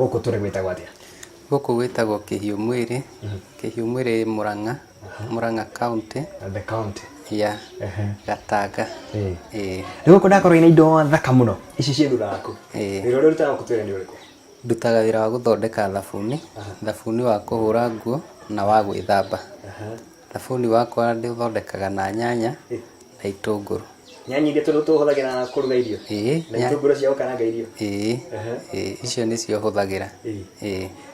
Gũkũ tũrĩ gwĩtagwo atĩa? Gũkũ gwĩtagwo Kĩhiũ-Mwĩrĩ, Kĩhiũ-Mwĩrĩ Murang'a County. The county. Ya Gatanga. Nĩ gũkũ ndakorwo ina indo thaka mũno. Ici ciĩ thutha waku. Wĩra ũrĩa ũrutaga gũkũ twĩra nĩ ũrĩkũ? Ndutaga wĩra wa gũthondeka thabuni wa kũhũra nguo na wa gwĩthamba. Thabuni wakwa ndĩũthondekaga na nyanya na itũngũrũ. Nyanya iria tũhũthagĩra kũruga irio? Na itũngũrũ cia gũkaranga irio? Icio nĩcio hũthagĩra.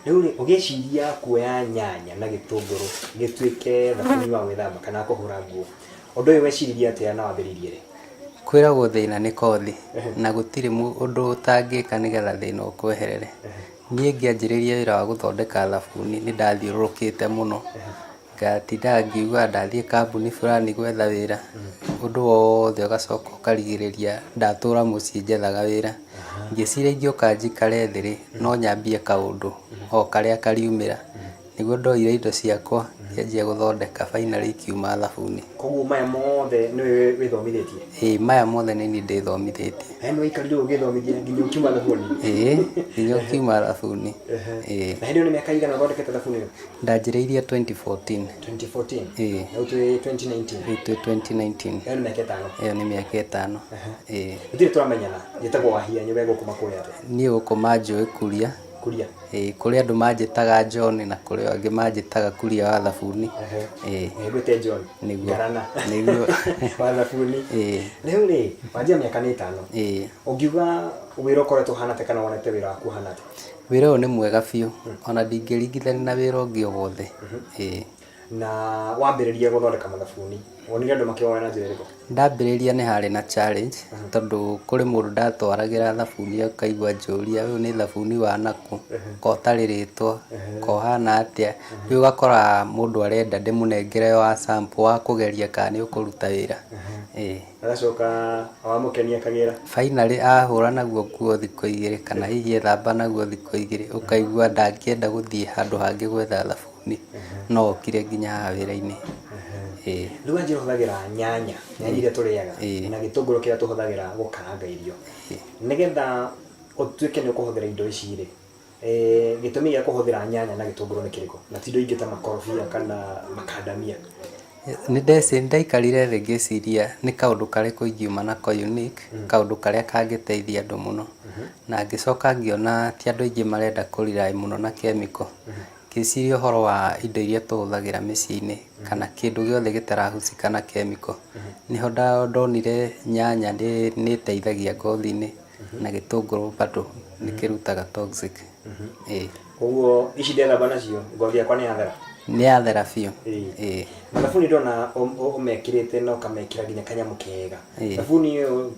Rĩu rĩ, ũgĩciria kuoya nyanya na gĩtũngũrũ gĩtuĩke thabuni wa gwĩthamba kana kũhũra nguo, ũndũ ũyũ weciririe atĩa na wambĩrĩirie rĩ? Kwĩragwo thĩna nĩ kothi na gũtirĩ ũndũ ũtangĩka nĩgetha thĩna ũkweherere. Niĩ ngĩanjĩrĩria wĩra wa gũthondeka thabuni nĩ ndathiũrũrũkĩte mũno, ngatindaga ngiuga ndathiĩ kambuni fulani gwetha wĩra, ũndũ wothe ũgacoka ũkarigĩrĩria ndatũra mũciĩ njethaga wĩra. Ngĩciria ingĩũka njikare thĩ rĩ, no nyambie kaũndũ o karĩa kariumĩra. Nĩguo ndoire indo ciakwa ngĩanjia gũthondeka finally ikiuma thabuni. Koguo maya mothe nĩwe wĩthomithĩtie? Maya mothe nĩ niĩ ndĩthomithĩtie. Nĩ waikarire ũgĩthomithia nginya ũkiuma thabuni? Nginya ũkiuma thabuni. Na hĩndĩ ĩyo nĩ mĩaka igana ũthondekete thabuni ĩyo? Ndanjĩrĩirie 2014. 2014? Rĩu twĩ 2019? Rĩu twĩ 2019. Ĩyo nĩ mĩaka ĩtano? Ĩyo nĩ mĩaka ĩtano. Gũtirĩ tũramenyana, njĩtagwo Wahia, nyũmba gũkũ makũrĩa atĩa? Niĩ gũkũ manjũĩ Kuria. Kuria? Kũrĩ andũ manjĩtaga John na kũrĩ angĩ manjĩtaga Kuria wa thabuni. Gwĩte John Ngarana wa thabuni. Rĩu rĩ, wanjia mĩaka nĩ ĩtano, ũngiuga wĩra ũkoretwo ũhana atĩa kana wonete wĩra waku ũhana atĩa? Wĩra ũyũ nĩ mwega biũ, ona ndingĩringithania na wĩra ũngĩ o wothe. Na wambĩrĩria gũthondeka mathabuni, wonire andũ makĩwoya na njĩra ĩrĩkũ? Ndambĩrĩria nĩ harĩ na challenge, tondũ kũrĩ mũndũ ndatwaragĩra thabuni akaigua njũria, ũyũ nĩ thabuni wa nakũ, ko ũtarĩ rĩtwa, ko ũhana atĩa. Rĩu ũgakora mũndũ arenda ndĩmũnengere wa sample wa kũgeria kana nĩ ũkũruta wĩra. Agacoka wamũkenia akagĩra? Finally ahũra naguo nguo thikũ igĩrĩ kana hihi ethamba naguo thikũ igĩrĩ, ũkaigua ndangĩenda gũthiĩ handũ hangĩ gwetha thabuni, no okire nginya haha wĩra-inĩ. Rĩu wanjia ũhũthagĩra nyanya iria tũrĩaga na gĩtũngũrũ kĩrĩa tũhũthagĩra gũkaranga irio. Nĩgetha ũtuĩke nĩ ũkũhũthĩra indo ici rĩ, gĩtũmi gĩa kũhũthĩra nyanya na gĩtũngũrũ nĩ kĩrĩkũ? Na ti indo ingĩ ta makorobia kana makandamia. Nĩndaikarire thĩ ngĩciria nĩ kaũndũ karĩkũ ingiuma nako unique, kaũndũ karĩa kangĩteithia andũ mũno. Na ngĩcoka ngĩona ti andũ aingĩ marenda kũrely mũno na chemical. Ngĩciria ũhoro wa indo iria tũhũthagĩra mĩciĩ-inĩ kana kĩndũ gĩothe gĩtarahucika na chemical. Nĩho ndonire nyanya nĩ ĩteithagia ngothi-inĩ na gĩtũngũrũ bado nĩkĩrutaga toxic. Koguo ici ndethamba nacio ngothi yakwa nĩ yathera? Nĩ yathera biũ. Thabuni ndona ũmekĩrĩte na ũkamekĩra nginya kanyamũ kega. Thabuni ũyũ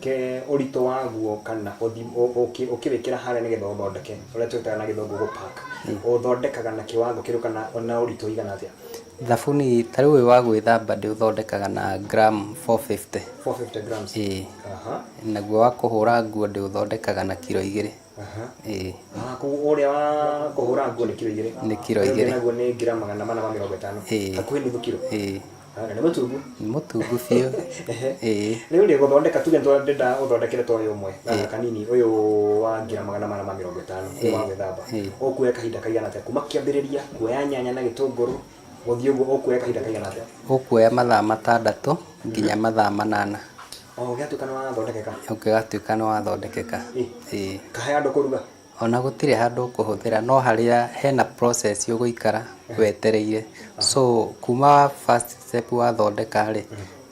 ũritũ waguo kana ũkĩwĩkĩra harĩa nĩgetha ũthondeke, ũrĩa twĩtaga na gĩthũngũ gũ-pack, ũthondekaga na kĩwango kĩrĩkũ kana na ũritũ ũigana atĩa? Thabuni ta rĩu ũyũ wa gwĩthamba ndĩũthondekaga na gram 450. 450 grams? Naguo wa kũhũra nguo ndĩũthondekaga na kiro 2. Koguo ũrĩa wa kũhũra nguo nĩ kiro 2? Nĩ kiro 2. Naguo nĩ gram 450. Hakuhĩ nuthu kiro? Nĩ mũtungu? Nĩ mũtungu biũ. Rĩu rĩ, gũthondeka tuge ndĩrenda ũthondekere ta ũyũ ũmwe gaka kanini ũyũ wa gram 450 wa gwĩthamba, ũkuoya kahinda kaigana atĩa kuma kĩambĩrĩria kuoya nyanya na gĩtũngũrũ gũthiĩ ũguo, ũkuoya kahinda kaigana atĩa? Ũkuoya mathaa 6 nginya mathaa 8. Ũgatuĩka nĩ wathondekeka? Ũgatuĩka nĩ wathondekeka. Kahe andũ kũruga? Ona gũtirĩ handũ ũkũhũthĩra, no harĩa hena process ũgũikara wetereire. So kuma first step wathondeka rĩ,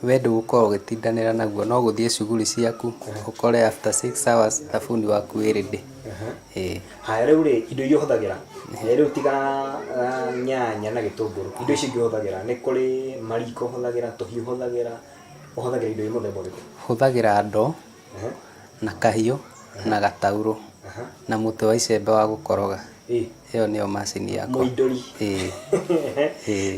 we ndũgũkorwo ũgĩtindanĩra naguo, no gũthiĩ shughuli ciaku ũkore after 6 hours thabuni waku wĩ ready. Haya, rĩu rĩ, indo iria ũhũthagĩra rĩu tiga nyanya na gĩtũngũrũ, indo ici ingĩ ũhũthagĩra nĩ kũrĩ mariko ũhũthagĩra, tũhiũ ũhũthagĩra indo iria mũthemba ũrĩkũ? Hũthagĩra ndoo na kahiũ na gataurũ na mũtĩ wa icembe wa gũkoroga. Ĩyo nĩyo macini yakwa. Mũindũri.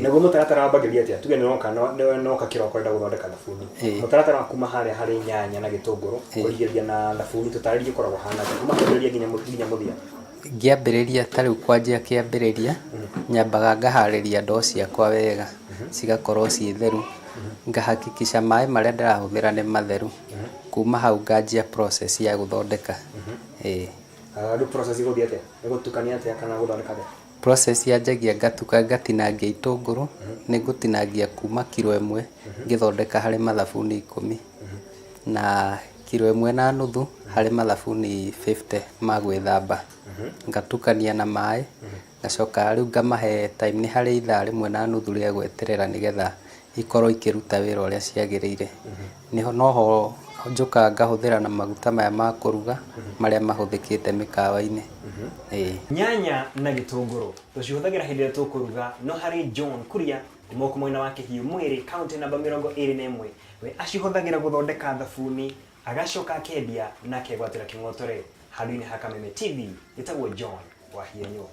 Naguo mũtaratara wambagĩrĩria atĩa? Tuge nĩwoka kĩroko ũrenda gũthondeka thabuni. Mũtaratara wa kuma harĩa harĩ nyanya na gĩtũngũrũ kũrigĩrĩria na thabuni tũtarĩrie ũkoragwo hana atĩa kuma kĩambĩrĩria nginya mũthia? Ngĩambĩrĩria ta rĩu kwanjia kĩambĩrĩria nyambaga ngaharĩria ndoo ciakwa wega cigakorwo ciĩ theru, ngahakikisha maĩ marĩa ndĩrahũthĩra nĩ matheru. Kuma hau nganjia process ya gũthondeka. Ndu process iguthiete igutukania atia kana guthondeka atia? Process yanjagia ngatuka ngatinangia itũngũrũ nĩ ngũtinangia kuma kilo 1 ngĩthondeka harĩ mathabuni 10 na kilo 1 na nuthu harĩ mathabuni 50 ma gwĩthamba ngatukania na maĩ ngacoka rĩu ngamahe time nĩ harĩ ithaa rĩmwe na nuthu rĩa gweterera nĩgetha ikorwo ikĩruta wĩra ũrĩa ciagĩrĩire. Noho njuka ngahũthĩra na maguta maya ma kũruga marĩa mahũthĩkĩte mĩkawa-inĩ. Nyanya na gĩtũngũrũ tũcihũthagĩra hĩndĩ ĩrĩa tũkũruga, no harĩ John Kuria kuma mwena wa Kĩhiũ Mwĩrĩ kaunti namba 21 we acihũthagĩra gũthondeka thabuni agacoka akendia na akegwatĩra kĩng'otore handũ-inĩ ha Kameme TV. Gĩtagwo John Wahienyo.